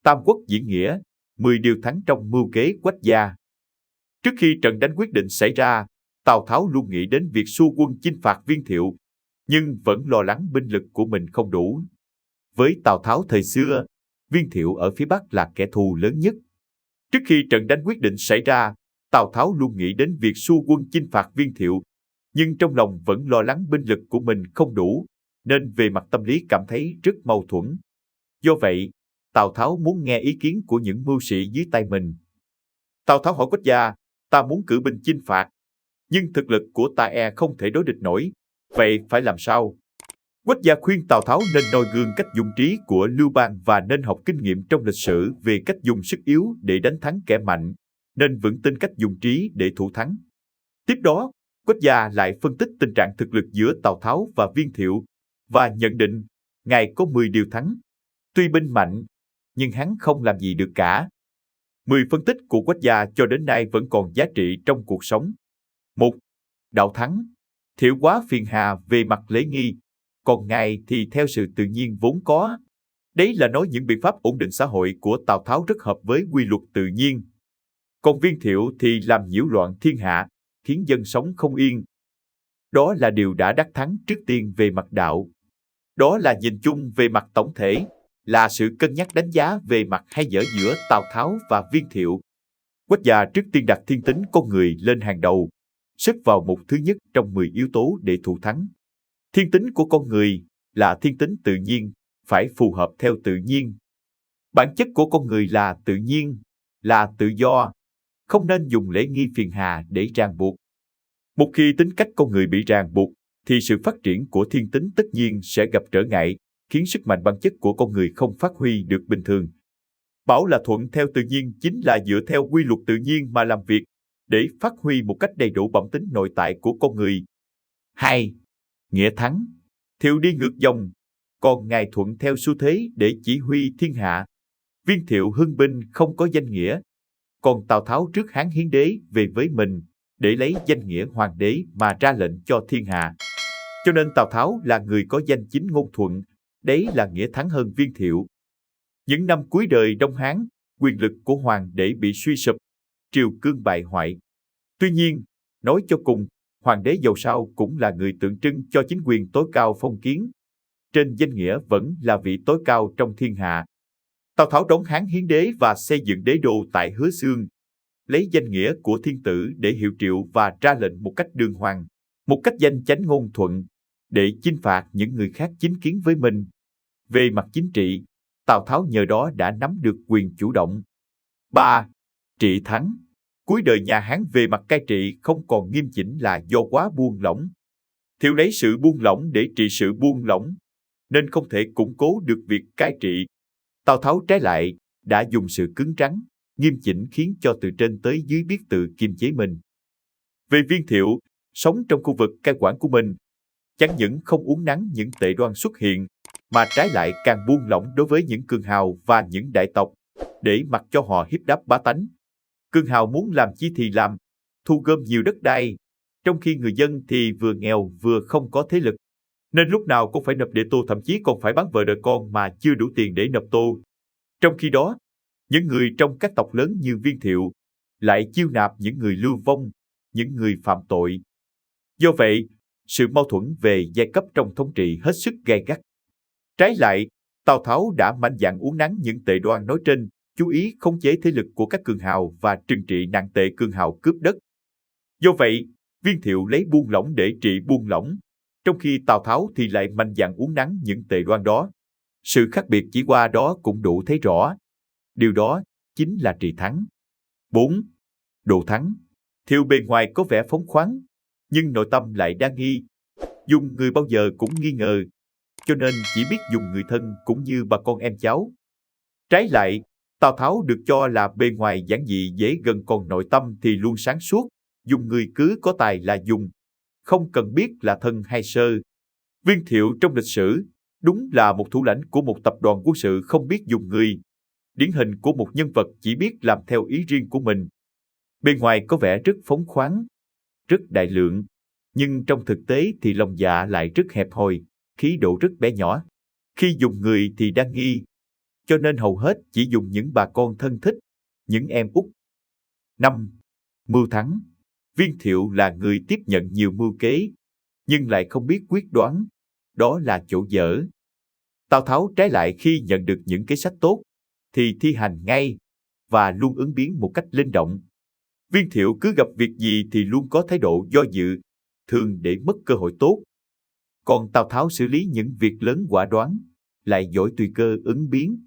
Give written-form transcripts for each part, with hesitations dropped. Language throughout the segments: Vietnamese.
Tam quốc diễn nghĩa, 10 điều thắng trong mưu kế Quách gia. Trước khi trận đánh quyết định xảy ra, Tào Tháo luôn nghĩ đến việc xua quân chinh phạt Viên Thiệu, nhưng vẫn lo lắng binh lực của mình không đủ. Với Tào Tháo thời xưa, Viên Thiệu ở phía Bắc là kẻ thù lớn nhất. Trước khi trận đánh quyết định xảy ra, Tào Tháo luôn nghĩ đến việc xua quân chinh phạt Viên Thiệu, nhưng trong lòng vẫn lo lắng binh lực của mình không đủ, nên về mặt tâm lý cảm thấy rất mâu thuẫn. Do vậy, Tào Tháo muốn nghe ý kiến của những mưu sĩ dưới tay mình. Tào Tháo hỏi Quách gia, ta muốn cử binh chinh phạt, nhưng thực lực của ta không thể đối địch nổi, vậy phải làm sao? Quách gia khuyên Tào Tháo nên noi gương cách dùng trí của Lưu Bang và nên học kinh nghiệm trong lịch sử về cách dùng sức yếu để đánh thắng kẻ mạnh, nên vững tin cách dùng trí để thủ thắng. Tiếp đó, Quách gia lại phân tích tình trạng thực lực giữa Tào Tháo và Viên Thiệu và nhận định ngài có 10 điều thắng. Tuy binh mạnh, nhưng hắn không làm gì được cả. 10 phân tích của Quách gia cho đến nay vẫn còn giá trị trong cuộc sống. 1. Đạo thắng. Thiệu quá phiền hà về mặt lễ nghi, còn ngài thì theo sự tự nhiên vốn có. Đấy là nói những biện pháp ổn định xã hội của Tào Tháo rất hợp với quy luật tự nhiên. Còn Viên Thiệu thì làm nhiễu loạn thiên hạ, khiến dân sống không yên. Đó là điều đã đắc thắng trước tiên về mặt đạo. Đó là nhìn chung về mặt tổng thể, là sự cân nhắc đánh giá về mặt hay dở giữa Tào Tháo và Viên Thiệu. Quách gia trước tiên đặt thiên tính con người lên hàng đầu, xếp vào mục thứ nhất trong 10 yếu tố để thủ thắng. Thiên tính của con người là thiên tính tự nhiên, phải phù hợp theo tự nhiên. Bản chất của con người là tự nhiên, là tự do, không nên dùng lễ nghi phiền hà để ràng buộc. Một khi tính cách con người bị ràng buộc, thì sự phát triển của thiên tính tất nhiên sẽ gặp trở ngại, khiến sức mạnh bản chất của con người không phát huy được bình thường. Bảo là thuận theo tự nhiên chính là dựa theo quy luật tự nhiên mà làm việc, để phát huy một cách đầy đủ bẩm tính nội tại của con người. 2. Nghĩa thắng. Thiệu đi ngược dòng, còn ngài thuận theo xu thế để chỉ huy thiên hạ. Viên Thiệu hưng binh không có danh nghĩa, còn Tào Tháo trước Hán hiến đế về với mình, để lấy danh nghĩa hoàng đế mà ra lệnh cho thiên hạ. Cho nên Tào Tháo là người có danh chính ngôn thuận, đấy là nghĩa thắng hơn Viên Thiệu. Những năm cuối đời Đông Hán, quyền lực của hoàng đế bị suy sụp, triều cương bại hoại. Tuy nhiên, nói cho cùng, hoàng đế dầu sao cũng là người tượng trưng cho chính quyền tối cao phong kiến. Trên danh nghĩa vẫn là vị tối cao trong thiên hạ. Tào Tháo đón Hán hiến đế và xây dựng đế đô tại Hứa Xương, lấy danh nghĩa của thiên tử để hiệu triệu và ra lệnh một cách đường hoàng, một cách danh chánh ngôn thuận, để chinh phạt những người khác chính kiến với mình. Về mặt chính trị, Tào Tháo nhờ đó đã nắm được quyền chủ động. 3. Trị thắng. Cuối đời nhà Hán về mặt cai trị không còn nghiêm chỉnh là do quá buông lỏng. Thiệu lấy sự buông lỏng để trị sự buông lỏng, nên không thể củng cố được việc cai trị. Tào Tháo trái lại, đã dùng sự cứng rắn, nghiêm chỉnh khiến cho từ trên tới dưới biết tự kiềm chế mình. Về Viên Thiệu, sống trong khu vực cai quản của mình, chẳng những không uốn nắn những tệ đoan xuất hiện, mà trái lại càng buông lỏng đối với những cường hào và những đại tộc, để mặc cho họ hiếp đáp bá tánh. Cường hào muốn làm chi thì làm, thu gom nhiều đất đai, trong khi người dân thì vừa nghèo vừa không có thế lực, nên lúc nào cũng phải nộp địa tô, thậm chí còn phải bán vợ đợi con mà chưa đủ tiền để nộp tô. Trong khi đó, những người trong các tộc lớn như Viên Thiệu lại chiêu nạp những người lưu vong, những người phạm tội. Do vậy, sự mâu thuẫn về giai cấp trong thống trị hết sức gay gắt. Trái lại, Tào Tháo đã mạnh dạn uốn nắn những tệ đoan nói trên, chú ý khống chế thế lực của các cường hào và trừng trị nặng tệ cường hào cướp đất. Do vậy, Viên Thiệu lấy buông lỏng để trị buông lỏng, trong khi Tào Tháo thì lại mạnh dạn uốn nắn những tệ đoan đó. Sự khác biệt chỉ qua đó cũng đủ thấy rõ. Điều đó chính là trị thắng. 4. Độ thắng. Thiệu bề ngoài có vẻ phóng khoáng, nhưng nội tâm lại đa nghi. Dùng người bao giờ cũng nghi ngờ, cho nên chỉ biết dùng người thân cũng như bà con em cháu. Trái lại, Tào Tháo được cho là bề ngoài giản dị dễ gần, còn nội tâm thì luôn sáng suốt, dùng người cứ có tài là dùng, không cần biết là thân hay sơ. Viên Thiệu trong lịch sử đúng là một thủ lãnh của một tập đoàn quân sự không biết dùng người, điển hình của một nhân vật chỉ biết làm theo ý riêng của mình. Bề ngoài có vẻ rất phóng khoáng, rất đại lượng, nhưng trong thực tế thì lòng dạ lại rất hẹp hòi, khí độ rất bé nhỏ. Khi dùng người thì đa nghi, cho nên hầu hết chỉ dùng những bà con thân thích, những em út. 5. Mưu thắng. Viên Thiệu là người tiếp nhận nhiều mưu kế, nhưng lại không biết quyết đoán, đó là chỗ dở. Tào Tháo trái lại khi nhận được những kế sách tốt, thì thi hành ngay và luôn ứng biến một cách linh động. Viên Thiệu cứ gặp việc gì thì luôn có thái độ do dự, thường để mất cơ hội tốt. Còn Tào Tháo xử lý những việc lớn quả đoán, lại giỏi tùy cơ ứng biến.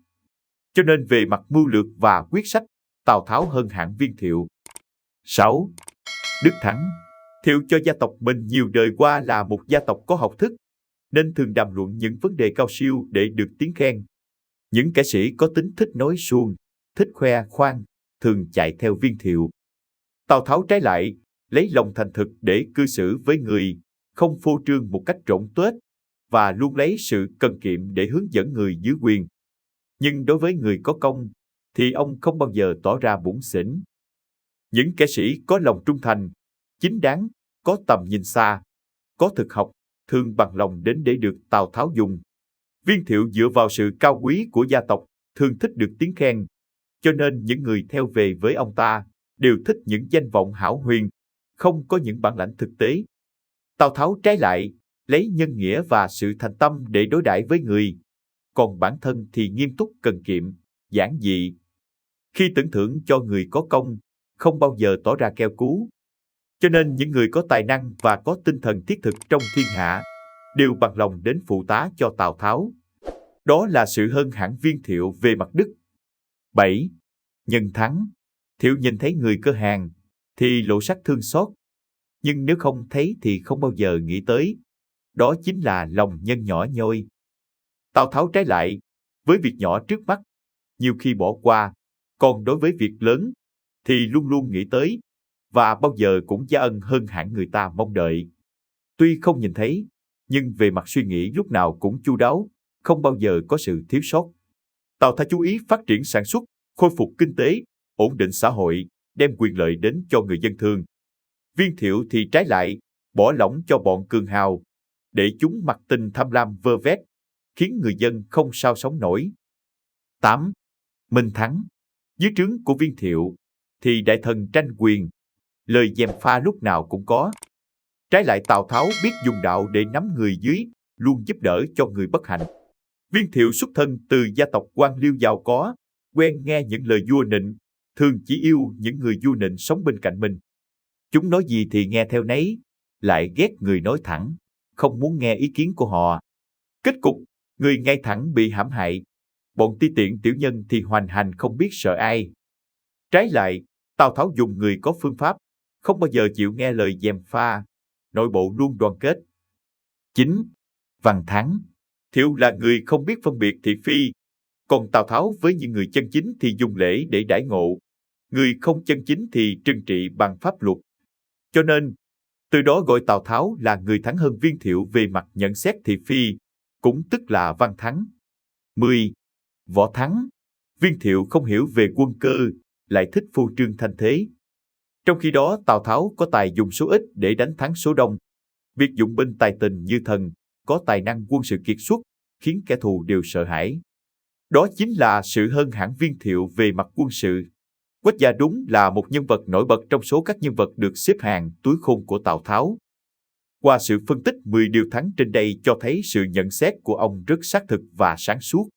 Cho nên về mặt mưu lược và quyết sách, Tào Tháo hơn hẳn Viên Thiệu. 6. Đức Thắng. Thiệu cho gia tộc mình nhiều đời qua là một gia tộc có học thức, nên thường đàm luận những vấn đề cao siêu để được tiếng khen. Những kẻ sĩ có tính thích nói suông, thích khoe khoang, thường chạy theo Viên Thiệu. Tào Tháo trái lại, lấy lòng thành thực để cư xử với người, không phô trương một cách rỗng tuếch, và luôn lấy sự cần kiệm để hướng dẫn người dưới quyền. Nhưng đối với người có công, thì ông không bao giờ tỏ ra bủn xỉn. Những kẻ sĩ có lòng trung thành, chính đáng, có tầm nhìn xa, có thực học, thường bằng lòng đến để được Tào Tháo dùng. Viên Thiệu dựa vào sự cao quý của gia tộc, thường thích được tiếng khen, cho nên những người theo về với ông ta đều thích những danh vọng hão huyền, không có những bản lãnh thực tế. Tào Tháo trái lại, lấy nhân nghĩa và sự thành tâm để đối đãi với người, còn bản thân thì nghiêm túc cần kiệm, giản dị. Khi tưởng thưởng cho người có công, không bao giờ tỏ ra keo cú. Cho nên những người có tài năng và có tinh thần thiết thực trong thiên hạ đều bằng lòng đến phụ tá cho Tào Tháo. Đó là sự hơn hẳn Viên Thiệu về mặt đức. 7. Nhân thắng. Thiệu nhìn thấy người cơ hàng thì lộ sắc thương xót, nhưng nếu không thấy thì không bao giờ nghĩ tới. Đó chính là lòng nhân nhỏ nhoi. Tào Tháo trái lại, với việc nhỏ trước mắt, nhiều khi bỏ qua, còn đối với việc lớn thì luôn luôn nghĩ tới, và bao giờ cũng gia ân hơn hẳn người ta mong đợi. Tuy không nhìn thấy, nhưng về mặt suy nghĩ lúc nào cũng chu đáo, không bao giờ có sự thiếu sót. Tào Tháo chú ý phát triển sản xuất, khôi phục kinh tế, ổn định xã hội, đem quyền lợi đến cho người dân thường. Viên Thiệu thì trái lại, bỏ lỏng cho bọn cường hào, để chúng mặc tình tham lam vơ vét, khiến người dân không sao sống nổi. 8. Minh thắng. Dưới trướng của Viên Thiệu, thì đại thần tranh quyền, lời gièm pha lúc nào cũng có. Trái lại Tào Tháo biết dùng đạo để nắm người dưới, luôn giúp đỡ cho người bất hạnh. Viên Thiệu xuất thân từ gia tộc quan liêu giàu có, quen nghe những lời vua nịnh, thường chỉ yêu những người vua nịnh sống bên cạnh mình. Chúng nói gì thì nghe theo nấy, lại ghét người nói thẳng, không muốn nghe ý kiến của họ. Kết cục, người ngay thẳng bị hãm hại, bọn ti tiện tiểu nhân thì hoành hành không biết sợ ai. Trái lại, Tào Tháo dùng người có phương pháp, không bao giờ chịu nghe lời gièm pha, nội bộ luôn đoàn kết. 9. Văn thắng. Thiệu là người không biết phân biệt thị phi, còn Tào Tháo với những người chân chính thì dùng lễ để đãi ngộ, người không chân chính thì trừng trị bằng pháp luật. Cho nên, từ đó gọi Tào Tháo là người thắng hơn Viên Thiệu về mặt nhận xét thị phi, cũng tức là văn thắng. 10. Võ thắng. Viên Thiệu không hiểu về quân cơ, lại thích phô trương thanh thế. Trong khi đó Tào Tháo có tài dùng số ít để đánh thắng số đông. Việc dụng binh tài tình như thần, có tài năng quân sự kiệt xuất, khiến kẻ thù đều sợ hãi. Đó chính là sự hơn hẳn Viên Thiệu về mặt quân sự. Quách Gia đúng là một nhân vật nổi bật trong số các nhân vật được xếp hàng túi khôn của Tào Tháo. Qua sự phân tích 10 điều thắng trên đây cho thấy sự nhận xét của ông rất xác thực và sáng suốt.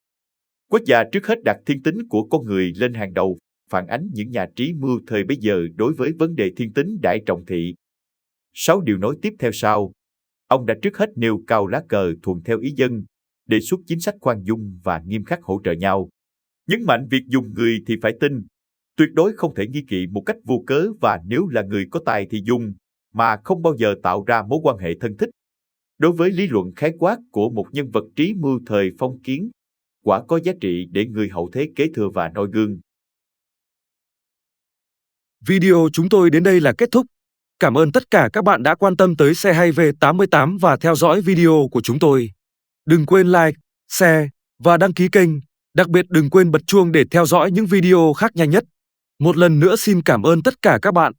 Quách Gia trước hết đặt thiên tính của con người lên hàng đầu, phản ánh những nhà trí mưu thời bấy giờ đối với vấn đề thiên tính đại trọng thị. 6 điều nói tiếp theo sau, ông đã trước hết nêu cao lá cờ thuận theo ý dân, đề xuất chính sách khoan dung và nghiêm khắc hỗ trợ nhau. Nhấn mạnh việc dùng người thì phải tin, tuyệt đối không thể nghi kỵ một cách vô cớ, và nếu là người có tài thì dùng, mà không bao giờ tạo ra mối quan hệ thân thích. Đối với lý luận khái quát của một nhân vật trí mưu thời phong kiến, quả có giá trị để người hậu thế kế thừa và noi gương. Video chúng tôi đến đây là kết thúc. Cảm ơn tất cả các bạn đã quan tâm tới Xe Hay V88 và theo dõi video của chúng tôi. Đừng quên like, share và đăng ký kênh. Đặc biệt đừng quên bật chuông để theo dõi những video khác nhanh nhất. Một lần nữa xin cảm ơn tất cả các bạn.